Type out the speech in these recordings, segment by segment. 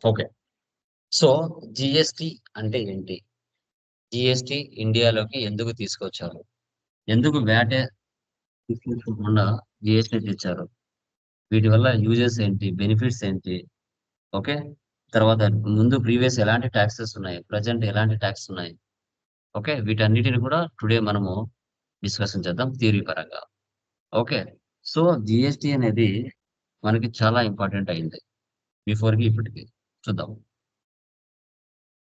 Okay. So, GST అంటే ఏంటి? GST ఇండియాలోకి ఎందుకు తీసుకొచ్చారు? ఎందుకు వ్యాటే తీసుకోకుండా జీఎస్టీ తెచ్చారు? వీటి వల్ల యూజెస్ ఏంటి? బెనిఫిట్స్ ఏంటి? ఓకే. తర్వాత ముందు ప్రీవియస్ ఎలాంటి టాక్సెస్ ఉన్నాయి? ప్రెజెంట్ ఎలాంటి టాక్స్ ఉన్నాయి? ఓకే. వీటన్నిటిని కూడా టుడే మనము డిస్కషన్ చేద్దాం థియరీ పరంగా. ఓకే. సో, జీఎస్టీ అనేది మనకి చాలా ఇంపార్టెంట్ అయింది. బిఫోర్‌కి ఇప్పటికి. చూద్దాం.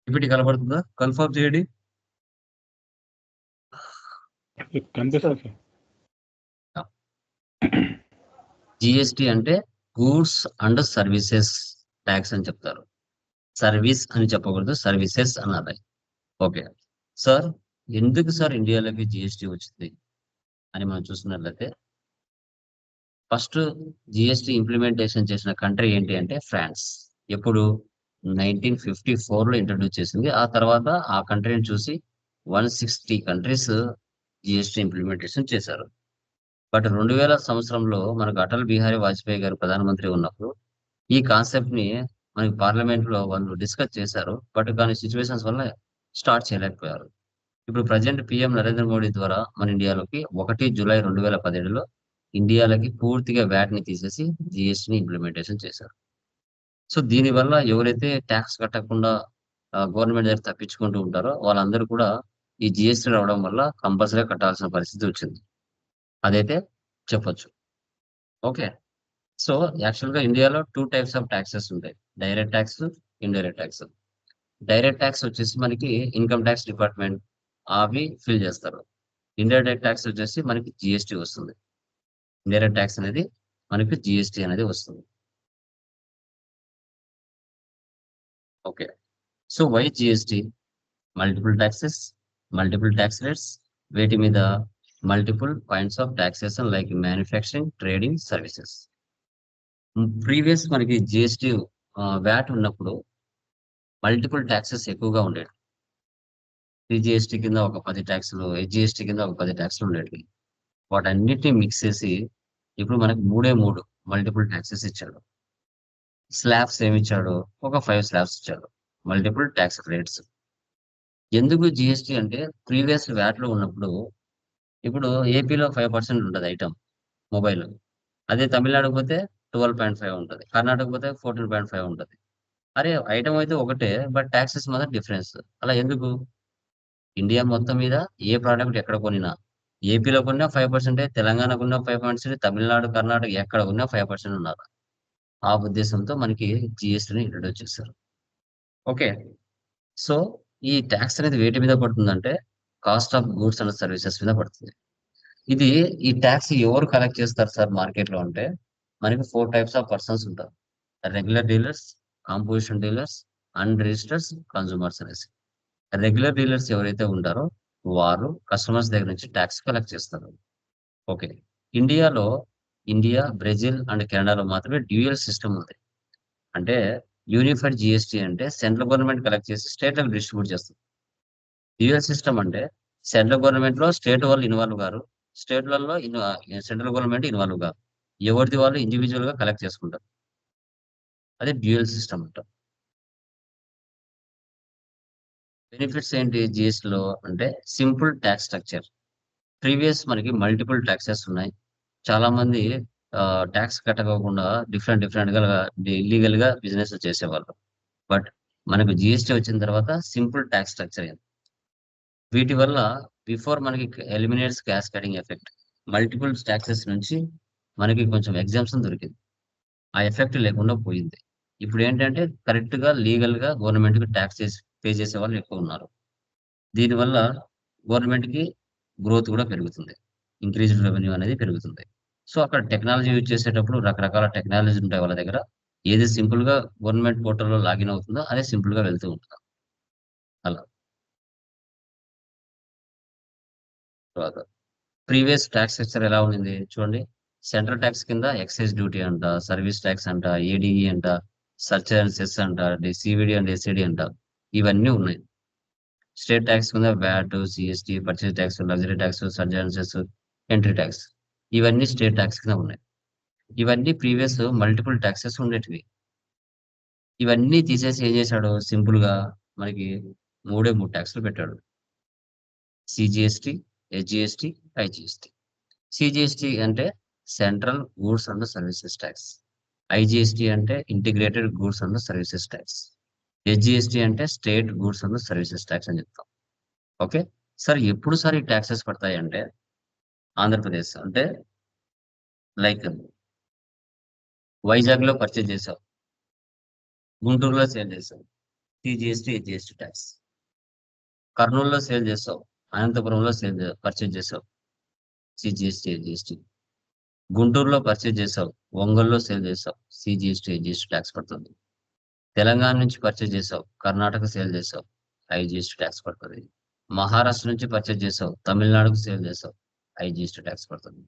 పిపిటి కనపడుతుందా? కన్ఫర్మ్ చేయండి. కనిపిస్తుంది సార్. జీఎస్టీ అంటే గూడ్స్ అండ్ సర్వీసెస్ ట్యాక్స్ అని చెప్తారు. సర్వీస్ అని చెప్పకూడదు. సర్వీసెస్ అనాలి. ఓకే. సార్, ఎందుకు సార్ ఇండియాలోకి జీఎస్టీ వచ్చింది అని మనం చూస్తున్నట్లయితే ఫస్ట్ జీఎస్టీ ఇంప్లిమెంటేషన్ చేసిన కంట్రీ ఏంటి అంటే ఫ్రాన్స్. ఎప్పుడు 1954లో ఇంట్రడ్యూస్ చేసింది. ఆ తర్వాత ఆ కంట్రీని చూసి 160 కంట్రీస్ జీఎస్టీ ఇంప్లిమెంటేషన్ చేశారు. బట్ 2000 సంవత్సరంలో మనకు అటల్ బిహారీ వాజ్పేయి గారు ప్రధానమంత్రి ఉన్నప్పుడు ఈ కాన్సెప్ట్ ని మనకి పార్లమెంట్ లో వాళ్ళు డిస్కస్ చేశారు. బట్ కానీ సిచ్యువేషన్స్ వల్ల స్టార్ట్ చేయలేకపోయారు. ఇప్పుడు ప్రజెంట్ పిఎం నరేంద్ర మోడీ ద్వారా మన ఇండియాలోకి 1 జూలై 2017లో ఇండియాలోకి పూర్తిగా వ్యాట్ ని తీసేసి జీఎస్టీ ని ఇంప్లిమెంటేషన్ చేశారు. సో దీనివల్ల ఎవరైతే ట్యాక్స్ కట్టకుండా గవర్నమెంట్ దగ్గర తప్పించుకుంటూ ఉంటారో వాళ్ళందరూ కూడా ఈ జీఎస్టీ రావడం వల్ల కంపల్సరీగా కట్టాల్సిన పరిస్థితి వచ్చింది. అదైతే చెప్పొచ్చు. ఓకే. సో యాక్చువల్‌గా ఇండియాలో 2 టైప్స్ ఆఫ్ టాక్సెస్ ఉంటాయి. Direct tax, indirect talks. Direct tax వచ్చేసి మనకి ఇన్‌కమ్ టాక్స్ డిపార్ట్‌మెంట్ అవి ఫిల్ చేస్తారు. ఇండైరెక్ట్ టాక్స్ వచ్చేసి మనకి జీఎస్టీ వస్తుంది. ఇండైరెక్ట్ టాక్స్ అనేది మనకి జీఎస్టీ అనేది వస్తుంది. Okay. So why GST? Multiple taxes, multiple tax rates, వీటి మీద multiple points of taxation like manufacturing, trading, services. Previous మనకి జీఎస్టీ వ్యాట్ ఉన్నప్పుడు మల్టిపుల్ టాక్సెస్ ఎక్కువగా ఉండేవి. జీఎస్టీ కింద ఒక 10 టాక్స్‌లు, జీఎస్టీ కింద ఒక 10 టాక్స్‌లు ఉండేటివి. వాటన్నిటిని మిక్స్ చేసి ఇప్పుడు మనకు 3 మల్టిపుల్ టాక్సెస్ ఇచ్చాడు. స్లాబ్స్ ఏమిచ్చాడు? ఒక 5 స్లాబ్స్ ఇచ్చాడు. Multiple tax rates. ఎందుకు జీఎస్టీ అంటే ప్రీవియస్ వ్యాట్‌లో ఉన్నప్పుడు ఇప్పుడు ఏపీలో 5% ఉంటది ఐటెమ్ మొబైల్. అదే తమిళనాడుకి పోతే 12.5 ఉంటది. కర్ణాటక పోతే 14.5 ఉంటది. అరే! ఐటెమ్ అయితే ఒకటే బట్ టాక్సెస్ మాత్రం డిఫరెన్స్. అలా ఎందుకు? ఇండియా మొత్తం మీద ఏ ప్రొడక్ట్ ఎక్కడ కొనినా, ఏపీలో కొన్నా 5%, తెలంగాణ కొన్నా 5%, తమిళనాడు, కర్ణాటక ఎక్కడ కొన్నా 5% ఉన్నారు. ఆ ఉద్దేశంతో మనకి జీఎస్టీని ఇంట్రొడ్యూస్ చేశారు. ఓకే. సో, ఈ టాక్స్ అనేది వేటి మీద పడుతుందంటే, cost of goods and services మీద పడుతుంది. ఇది ఈ టాక్స్ ఎవరు కలెక్ట్ చేస్తారు సార్ మార్కెట్‌లో అంటే, మనకి 4 టైప్స్ ఆఫ్ పర్సన్స్ ఉంటారు. Regular dealers, composition dealers, unregistered consumers అనేసి. రెగ్యులర్ డీలర్స్ ఎవరైతే ఉంటారో వారు కస్టమర్స్ దగ్గర నుంచి టాక్స్ కలెక్ట్ చేస్తారు. ఓకే. ఇండియాలో ఇండియా, బ్రెజిల్ అండ్ కెనడాలో మాత్రమే డ్యూయల్ సిస్టమ్ ఉంది. అంటే యూనిఫైడ్ జీఎస్టీ అంటే సెంట్రల్ గవర్నమెంట్ కలెక్ట్ చేసి స్టేట్‌లకు డిస్ట్రిబ్యూట్ చేస్తుంది. డ్యూయల్ సిస్టమ్ అంటే సెంట్రల్ గవర్నమెంట్‌లో స్టేట్ వాళ్ళు ఇన్వాల్వ్ గారు. స్టేట్‌లలో సెంట్రల్ గవర్నమెంట్ ఇన్వాల్వ్ గారు. ఎవరిది వాళ్ళు ఇండివిడ్యుయల్‌గా కలెక్ట్ చేసుకుంటారు. అదే డ్యూయల్ సిస్టమ్ అంటాం. బెనిఫిట్స్ ఏంటి జీఎస్టీలో అంటే సింపుల్ టాక్స్ స్ట్రక్చర్. ప్రీవియస్ మనకి మల్టిపుల్ టాక్సెస్ ఉన్నాయి. చాలామంది టాక్స్ కట్టకోకుండా డిఫరెంట్‌గా ఇల్లీగల్‌గా బిజినెస్ చేసేవాళ్ళు. బట్ మనకు జీఎస్టీ వచ్చిన తర్వాత సింపుల్ టాక్స్ స్ట్రక్చర్ అయింది. వీటి వల్ల బిఫోర్ మనకి eliminates cascading effect. Multiple taxes నుంచి మనకి కొంచెం ఎగ్జామ్షన్ దొరికింది. ఆ ఎఫెక్ట్ లేకుండా పోయింది. ఇప్పుడేంటంటే కరెక్ట్‌గా లీగల్‌గా గవర్నమెంట్‌కి టాక్స్ పే చేసేవాళ్ళు ఎక్కువున్నారు. దీనివల్ల గవర్నమెంట్‌కి గ్రోత్ కూడా పెరుగుతుంది. ఇంక్రీజ్డ్ రెవెన్యూ అనేది పెరుగుతుంది. సో, అక్కడ టెక్నాలజీ యూజ్ చేసేటప్పుడు రకరకాల టెక్నాలజీస్ ఉంటాయి వాళ్ళ దగ్గర. ఏది సింపుల్‌గా గవర్నమెంట్ పోర్టల్‌లో లాగిన్ అవుతుందో అదే సింపుల్‌గా వెళ్తూ ఉంటుంది. అలా. తర్వాత ప్రీవియస్ టాక్స్ స్ట్రక్చర్ ఎలా ఉండింది చూడండి. సెంట్రల్ టాక్స్ కింద ఎక్సైజ్ డ్యూటీ అంట, సర్వీస్ టాక్స్ అంట, ఏడీఈ అంట, సర్చార్జ్ అండ్ సెస్ అంట, సీవీడీ అండ్ ఎస్సీడీ అంట. ఇవన్నీ ఉన్నాయి. స్టేట్ టాక్స్ కింద VAT, CST, purchase tax, luxury tax, surcharge and cess, entry tax. ఇవన్నీ స్టేట్ టాక్స్ కింద ఉన్నాయి. ఇవన్నీ ప్రీవియస్ మల్టిపుల్ టాక్సెస్ ఉండేటివి. ఇవన్నీ తీసేసి ఏం చేశాడు? సింపుల్ గా మనకి మూడు ట్యాక్స్లు పెట్టాడు. CGST, HGST, IGST. సిజిఎస్టి అంటే central goods and services tax. IGST అంటే integrated goods and services tax. HGST అంటే state goods and services tax అని చెప్తాం. ఓకే. సార్ ఎప్పుడు సార్ ఈ ట్యాక్సెస్ పడతాయి అంటే ఆంధ్రప్రదేశ్ అంటే లైక్ వైజాగ్ లో పర్చేజ్ చేసావు, గుంటూరులో సేల్ చేసావు, సిజిఎస్టి హెచ్జిఎస్టి ట్యాక్స్. కర్నూలులో సేల్ చేసావు, అనంతపురంలో పర్చేజ్ చేసావు, సిజిఎస్టి హెచ్జిఎస్టి. గుంటూరులో పర్చేజ్ చేసావు, ఒంగోలులో సేల్ చేసావు, సిజిఎస్టి హెచ్జిఎస్టి ట్యాక్స్ పడుతుంది. తెలంగాణ నుంచి పర్చేజ్ చేసావు, కర్ణాటక సేల్ చేసావు, ఐజిఎస్టి ట్యాక్స్ పడుతుంది. మహారాష్ట్ర నుంచి పర్చేజ్ చేసావు, తమిళనాడుకు సేల్ చేసావు, ఐజిఎస్టి ట్యాక్స్ పడుతుంది.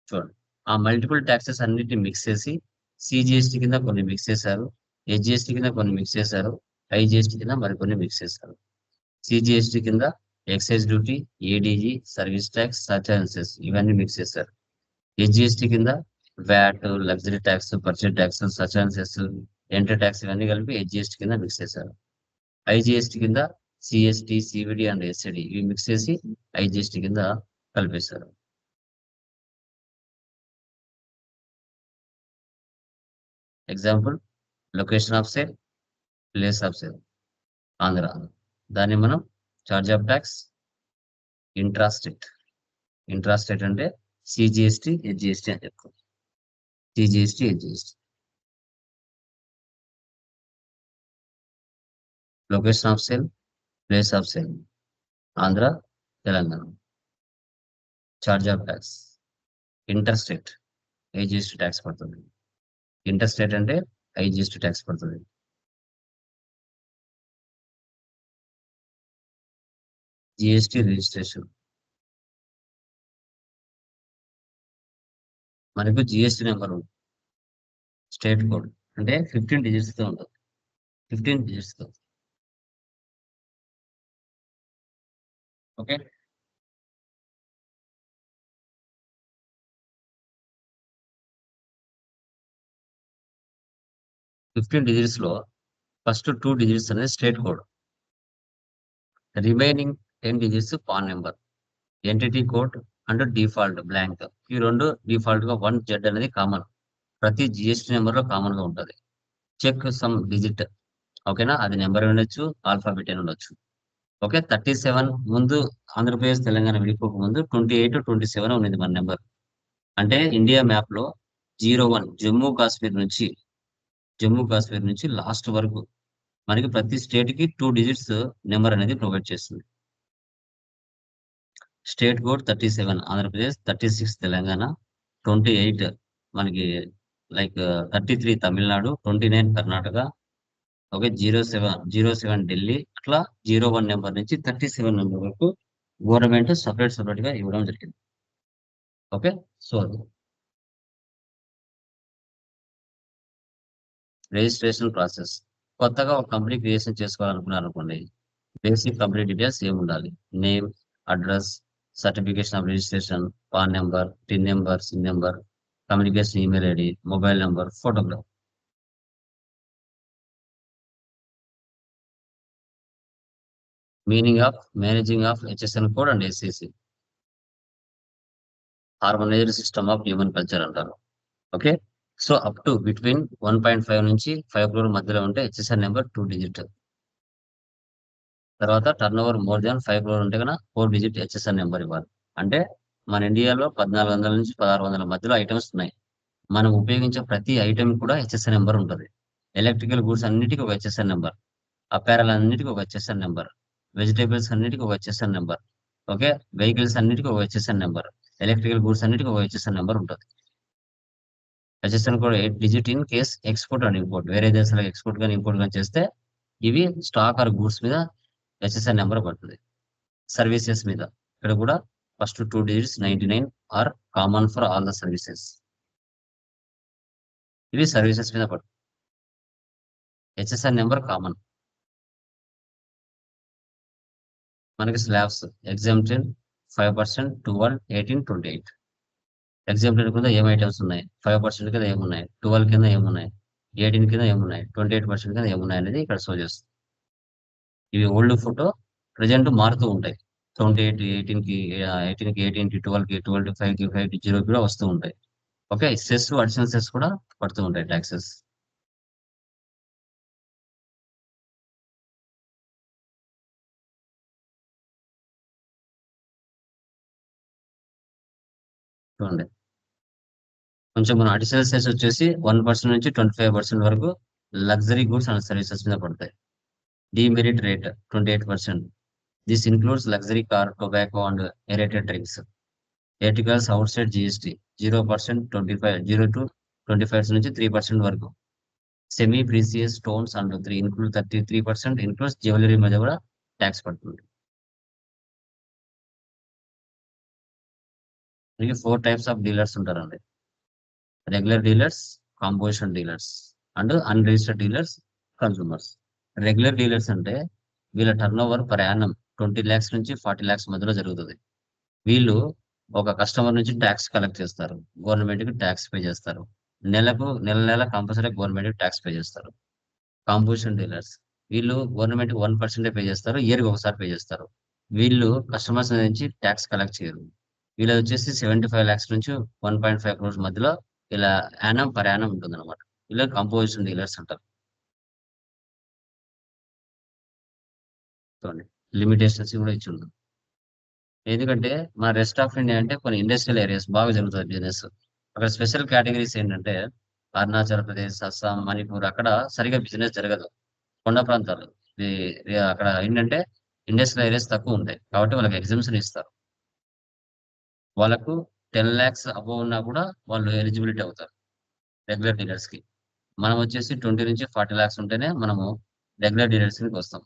చూడండి, ఆ మల్టిపుల్ ట్యాక్సెస్ అన్నిటిని మిక్స్ చేసి సిజిఎస్టి కింద కొన్ని మిక్స్ చేశారు, హెచ్జిఎస్టి కింద కొన్ని మిక్స్ చేశారు, ఐజిఎస్టి కింద మరికొన్ని మిక్స్ చేశారు. సిజిఎస్టి కింద excise duty, ADG, service tax, surcharges ఇవన్నీ మిక్స్ చేశారు. హెచ్జిఎస్టి కింద VAT, luxury tax, purchase tax, surcharges, entry tax ఇవన్నీ కలిపి హెచ్జిఎస్టి కింద మిక్స్ చేశారు. ఐజిఎస్టి కింద సిఎస్టి, సివిడి అండ్ ఎస్సిడి ఇవి మిక్స్ చేసి ఐజిఎస్టి కింద కలిపేశారు. Example, location of sale, place of sale, Andhra. దాన్ని మనం charge of tax, intrastate. Intrastate అంటే సిజిఎస్టి హెచ్జిఎస్టి అని చెప్తాం. CGST SGST. Location of sale, place of sale, Andhra, Telangana. Charge of tax, interstate, HGST tax పడుతుంది. ఇంటర్స్టేట్ అంటే ఐజిఎస్టి ట్యాక్స్ పడుతుంది. GST registration, మనకు GST number ఉంది, స్టేట్ కోడ్ అంటే 15 డిజిట్స్ తో ఉంటుంది. 15 డిజిట్స్ తో. ఓకే. 15 డిజిట్స్ లో ఫస్ట్ 2 డిజిట్స్ అనేది state code, remaining 10 digits pan number, entity code and default blank. ఈ రెండు డిఫాల్ట్ గా 1Z అనేది కామన్, ప్రతి జిఎస్టి నెంబర్ లో కామన్ గా ఉంటుంది. చెక్ సమ్ డిజిట్, ఓకేనా, అది నెంబర్ ఉండొచ్చు, ఆల్ఫాబెట్ అని ఉండొచ్చు. ఓకే. 37 ముందు ఆంధ్రప్రదేశ్ తెలంగాణ విడిపోక ముందు 28, 27 ఉన్నది మన నెంబర్. అంటే ఇండియా మ్యాప్ లో 01 జమ్మూ కాశ్మీర్ నుంచి లాస్ట్ వరకు మనకి ప్రతి స్టేట్ కి 2 డిజిట్స్ నెంబర్ అనేది ప్రొవైడ్ చేస్తుంది. స్టేట్ కోడ్ 37 ఆంధ్రప్రదేశ్, 36 తెలంగాణ, 28 మనకి లైక్ 33 తమిళనాడు, 29 కర్ణాటక. ఓకే. 07 ఢిల్లీ, అట్లా 01 నెంబర్ నుంచి 37 నెంబర్ వరకు గవర్నమెంట్ సపరేట్ గా ఇవ్వడం జరిగింది. ఓకే. సో రిజిస్ట్రేషన్ ప్రాసెస్, కొత్తగా ఒక కంపెనీ క్రియేషన్ చేసుకోవాలనుకున్నారు అనుకోండి, బేసిక్ కంపెనీ డీటెయిల్స్ ఏమి ఉండాలి? Name, address, certification of registration, PAN number, TIN number, CIN number, communication email ID, mobile number, photograph. Meaning of managing of HSN code and SCC, harmonised system of human culture అంటారు. Okay. So up to between 1.5 నుంచి 5 crore మధ్యలో ఉంటే HSN number 2 digit. తర్వాత turnover more than 5 crore ఉంటే కన్నా 4 digit HSN number ఇవ్వాలి. అంటే మన ఇండియాలో 1400 నుంచి 1600 మధ్యలో ఐటమ్స్ ఉన్నాయి. మనం ఉపయోగించే ప్రతి ఐటమ్ కూడా హెచ్ఎస్ఎన్ నెంబర్ ఉంటుంది. ఎలక్ట్రికల్ గూడ్స్ అన్నిటికీ ఒక హెచ్ఎస్ఎన్ నెంబర్, అపారల్ అన్నిటికీ ఒక హెచ్ఎస్ఎన్ నెంబర్, వెజిటేబుల్స్ అన్నిటికీ ఒక హెచ్ఎస్ఎన్ నెంబర్. ఓకే. వెహికల్స్ అన్నిటికీ ఒక హెచ్ఎస్ఎన్ నెంబర్, ఎలక్ట్రికల్ గూడ్స్ అన్నిటికీ ఒక హెచ్ఎస్ఎన్ నెంబర్ ఉంటుంది. హెచ్ఎస్ఎన్ కూడా 8 digit in case export and import, వేరే దేశాలకు ఎక్స్పోర్ట్ కానీ ఇంపోర్ట్ కానీ చేస్తే ఇవి స్టాక్ ఆర్ గూడ్స్ మీద హెచ్ఎస్ఎన్ నెంబర్ పడుతుంది. సర్వీసెస్ మీద ఇక్కడ కూడా first 2 digits 99 are common for all the services. ఇవి సర్వీసెస్ మీద పడుతుంది. HSN number common. మనకి స్లాబ్స్ ఎగ్జామ్షన్ 5%, 12, 18, 28. ఎగ్జాంపుల్ కింద ఏం ఐటమ్స్ ఉన్నాయి, 5% కింద ఏమున్నాయి, 12 కింద ఏమున్నాయి, 18 కింద ఏమున్నాయి, 28% కింద ఏమున్నాయి అనేది ఇక్కడ షో చేస్తుంది. ఇవి ఓల్డ్ ఫోటో, ప్రజెంట్ మారుతూ ఉంటాయి. 28 18కి 18కి 18కి 12కి 12 5కి 5కి 0 కూడా వస్తూ ఉంటాయి. ఓకే, సెస్ అడిషనల్ సెస్ కూడా పడుతూ ఉంటాయి ట్యాక్సెస్. చూడండి, కొంచెం మన అడిషనల్ సెస్ వచ్చేసి 1% నుంచి 25% వరకు లగ్జరీ గూడ్స్ అండ్ సర్వీసెస్ మీద పడతాయి. Demerit rate 28%. This includes luxury car, tobacco and aerated drinks. Articles outside GST 0%, 25 0 to 25 నుంచి 3% వరకు. Semi precious stones and 3 include 33% includes jewellery మీద కూడా ట్యాక్స్ పడుతుంది. మనకి 4 టైప్స్ ఆఫ్ డీలర్స్ ఉంటారండి. Regular dealers, composition dealers and unregistered dealers, consumers. Regular dealers అంటే వీళ్ళ turnover per annum 20 lakhs నుంచి 40 lakhs మధ్యలో జరుగుతుంది. వీళ్ళు ఒక కస్టమర్ నుంచి ట్యాక్స్ కలెక్ట్ చేస్తారు, గవర్నమెంట్ కి ట్యాక్స్ పే చేస్తారు. నెల నెల కంపల్సరీ గవర్నమెంట్ కి ట్యాక్స్ పే చేస్తారు. కాంపోజిషన్ డీలర్స్, వీళ్ళు గవర్నమెంట్ 1% పే చేస్తారు, ఇయర్కి ఒకసారి పే చేస్తారు. వీళ్ళు కస్టమర్స్ నుంచి ట్యాక్స్ కలెక్ట్ చేయరు. వీళ్ళది వచ్చేసి 75 lakhs నుంచి 1.5 crores మధ్యలో ఇలా యానం పర్ యానం ఉంటుంది అనమాట. ఇలా కంపోజిషన్ డీలర్స్ అంటారు. చూడండి, లిమిటేషన్స్ కూడా ఇచ్చి ఉంది. ఎందుకంటే మన రెస్ట్ ఆఫ్ ఇండియా అంటే కొన్ని ఇండస్ట్రియల్ ఏరియాస్ బాగా జరుగుతుంది బిజినెస్. అక్కడ స్పెషల్ కేటగిరీస్ ఏంటంటే అరుణాచల్ ప్రదేశ్, అస్సాం, మణిపూర్ అక్కడ సరిగా బిజినెస్ జరగదు. కొండ ప్రాంతాలు, అక్కడ ఏంటంటే ఇండస్ట్రియల్ ఏరియాస్ తక్కువ ఉంటాయి కాబట్టి వాళ్ళకి ఎగ్జామ్షన్ ఇస్తారు. వాళ్ళకు 10 lakhs అబోవ్ ఉన్నా కూడా వాళ్ళు ఎలిజిబిలిటీ అవుతారు రెగ్యులర్ డీలర్స్ కి. మనం వచ్చేసి 20 నుంచి 40 lakhs ఉంటేనే మనము రెగ్యులర్ డీలర్స్ కి వస్తాం.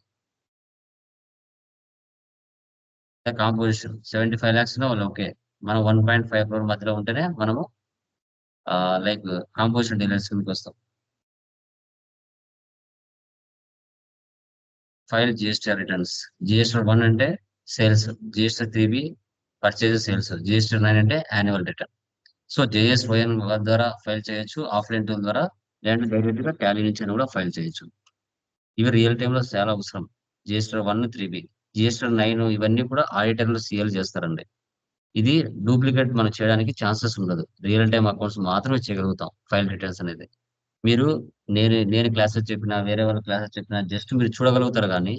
కాంపోజిషన్ 75 lakhs వాళ్ళు ఓకే, మనం 1.5 crore మధ్యలో ఉంటేనే మనము లైక్ కాంపోజిషన్ డీలర్స్ కిందకి వస్తాం. File GST returns. జిఎస్టీ 1 అంటే sales, GST 3 purchase sales, GST 9 అంటే యాన్యువల్ రిటర్న్. సో జేఎస్వైఎన్ ద్వారా ఫైల్ చేయొచ్చు, ఆఫ్లైన్ టూల్ ద్వారా, లేదంటే డైరెక్ట్ గా టాలీ నుంచి అయినా కూడా ఫైల్ చేయొచ్చు. ఇవి రియల్ టైమ్ లో చాలా అవసరం. జిఎస్టీ 1 3 జిఎస్టీ 9 ఇవన్నీ కూడా ఆడిటర్లు సీఎల్ చేస్తారండి. ఇది డూప్లికేట్ మనం చేయడానికి ఛాన్సెస్ ఉండదు. రియల్ టైమ్ అకౌంట్స్ మాత్రమే చేయగలుగుతాం ఫైల్ రిటర్న్స్ అనేది. మీరు నేను క్లాసెస్ చెప్పినా, వేరే వాళ్ళ క్లాసెస్ చెప్పినా జస్ట్ మీరు చూడగలుగుతారు కానీ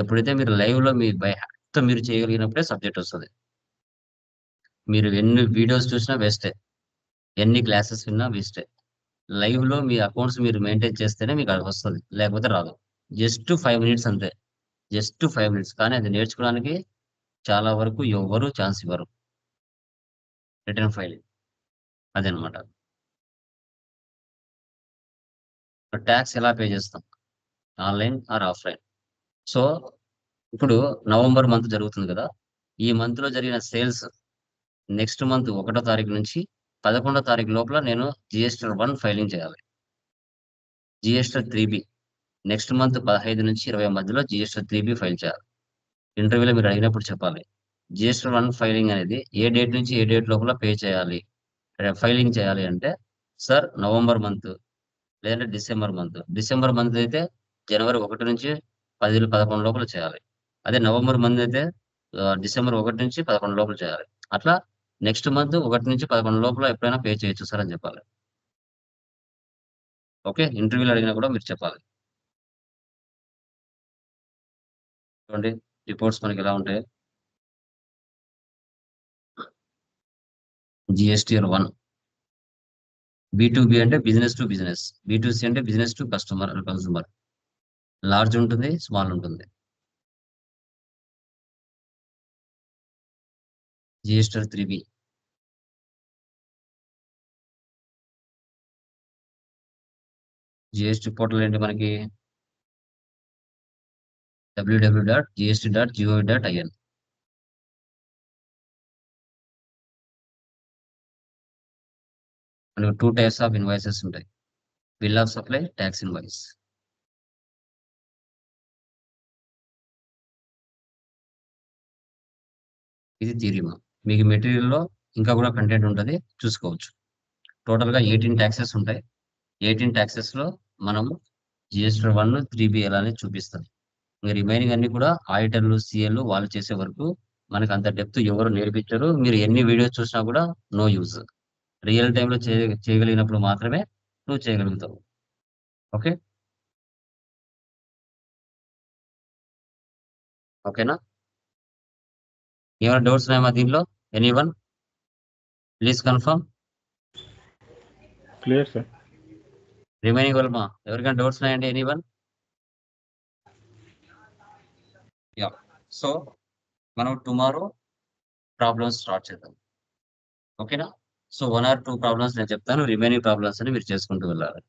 ఎప్పుడైతే మీరు లైవ్ లో మీ బై హ్యాండ్ తో మీరు చేయగలిగినప్పుడే సబ్జెక్ట్ వస్తుంది. మీరు ఎన్ని వీడియోస్ చూసినా వేస్టే, ఎన్ని క్లాసెస్ విన్నా వేస్టే. లైవ్ లో మీ అకౌంట్స్ మీరు మెయింటైన్ చేస్తేనే మీకు అది వస్తుంది, లేకపోతే రాదు. జస్ట్ 5 minutes అంతే, జస్ట్ 5 minutes, కానీ అది నేర్చుకోవడానికి చాలా వరకు ఎవ్వరు ఛాన్స్ ఇవ్వరు. రిటర్న్ ఫైలింగ్ అదనమాట. ట్యాక్స్ ఎలా పే చేస్తాం, ఆన్లైన్ ఆర్ ఆఫ్లైన్? సో ఇప్పుడు నవంబర్ మంత్ జరుగుతుంది కదా, ఈ మంత్ లో జరిగిన సేల్స్ నెక్స్ట్ మంత్ 1వ తారీఖు నుంచి 11వ తారీఖు లోపల నేను జిఎస్టీ 1 ఫైలింగ్ చేయాలి. జిఎస్టీ 3 నెక్స్ట్ మంత్ 15 నుంచి 20 మధ్యలో జిఎస్టీ 3 ఫైల్ చేయాలి. ఇంటర్వ్యూలో మీరు అడిగినప్పుడు చెప్పాలి జిఎస్టీ 1 ఫైలింగ్ అనేది ఏ డేట్ నుంచి ఏ డేట్ లోపల పే చేయాలి, ఫైలింగ్ చేయాలి అంటే, సార్ నవంబర్ మంత్ లేదంటే డిసెంబర్ మంత్ అయితే జనవరి 1 నుంచి 10 11 లోపల చేయాలి. అదే నవంబర్ మంత్ అయితే డిసెంబర్ 1 నుంచి 11 లోపల చేయాలి. అట్లా నెక్స్ట్ మంత్ 1 నుంచి 11 లోపల ఎప్పుడైనా పే చేయొచ్చు సార్ అని చెప్పాలి. ఓకే, ఇంటర్వ్యూలో అడిగినా కూడా మీరు చెప్పాలి. చూడండి, రిపోర్ట్స్ మనకి ఎలా ఉంటాయి. జిఎస్టీ 1 B2B అంటే బిజినెస్ టు బిజినెస్, B2C అంటే business to customer and consumer. Large ఉంటుంది, స్మాల్ ఉంటుంది. GST 3B. జిఎస్టీ పోర్టల్ ఏంటి మనకి, www.gst.gov.in. మనకు 2 types ఆఫ్ ఇన్వాయిసెస్ ఉంటాయి, bill of supply, tax invoice. ఇది థియరీమా. మీకు మెటీరియల్లో ఇంకా కూడా కంటెంట్ ఉంటుంది, చూసుకోవచ్చు. టోటల్గా 18 ట్యాక్సెస్ ఉంటాయి. 18 ట్యాక్సెస్లో మనము జిఎస్టీ 1 3B ఎలా అనేది చూపిస్తుంది. ఇంకా రిమైనింగ్ అన్ని కూడా ఆడిటర్లు సిఎల్ వాళ్ళు చేసే వరకు మనకు అంత డెప్త్ ఎవరు నేర్పించరు. మీరు ఎన్ని వీడియోస్ చూసినా కూడా నో యూజ్. రియల్ టైంలో చేయగలిగినప్పుడు మాత్రమే నువ్వు చేయగలుగుతావు. ఓకే, ఓకేనా? ఏమైనా డౌట్స్ ఉన్నాయా దీంట్లో? Anyone please confirm. Clear sir. Remaining వాళ్ళు ఎవరికైనా డౌట్స్ ఉన్నాయండి? ఎనీవన్? యా, సో మనం టుమారో ప్రాబ్లమ్స్ స్టార్ట్ చేద్దాం. ఓకేనా? సో 1 or 2 ప్రాబ్లమ్స్ నేను చెప్తాను, రిమైనింగ్ ప్రాబ్లమ్స్ అని మీరు చేసుకుంటూ వెళ్ళాలి.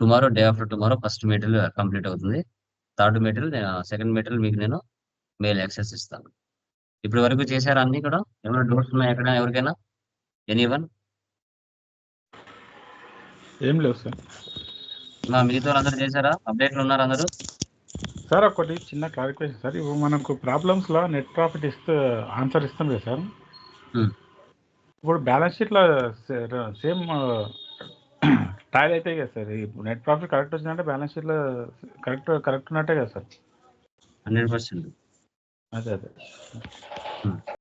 Tomorrow, day after tomorrow first material complete అవుతుంది. థర్డ్ మెటీరియల్, సెకండ్ మెటీరియల్ మీకు నేను మెయిల్ యాక్సెస్ ఇస్తాను. ఇప్పటి వరకు చేశారా అన్ని కూడా? ఏమైనా డౌట్స్ ఉన్నాయా ఎక్కడ ఎవరికైనా? ఎనీవన్? ఏం లేవు సార్. మిగతా వాళ్ళందరూ చేశారా? అప్డేట్లు ఉన్నారు అందరూ? సార్ ఒకటి చిన్న క్లారిఫికేషన్ సార్. ఇప్పుడు మనకు ప్రాబ్లమ్స్లో నెట్ ప్రాఫిట్ ఆన్సర్ ఇస్తాం కదా సార్. ఇప్పుడు బ్యాలెన్స్ షీట్లో సేమ్ టైల్ అవుతాయి కదా సార్. ఇప్పుడు నెట్ ప్రాఫిట్ కరెక్ట్ వచ్చిందంటే బ్యాలెన్స్ షీట్లో కరెక్ట్ ఉన్నట్టే కదా సార్. 100%. అదే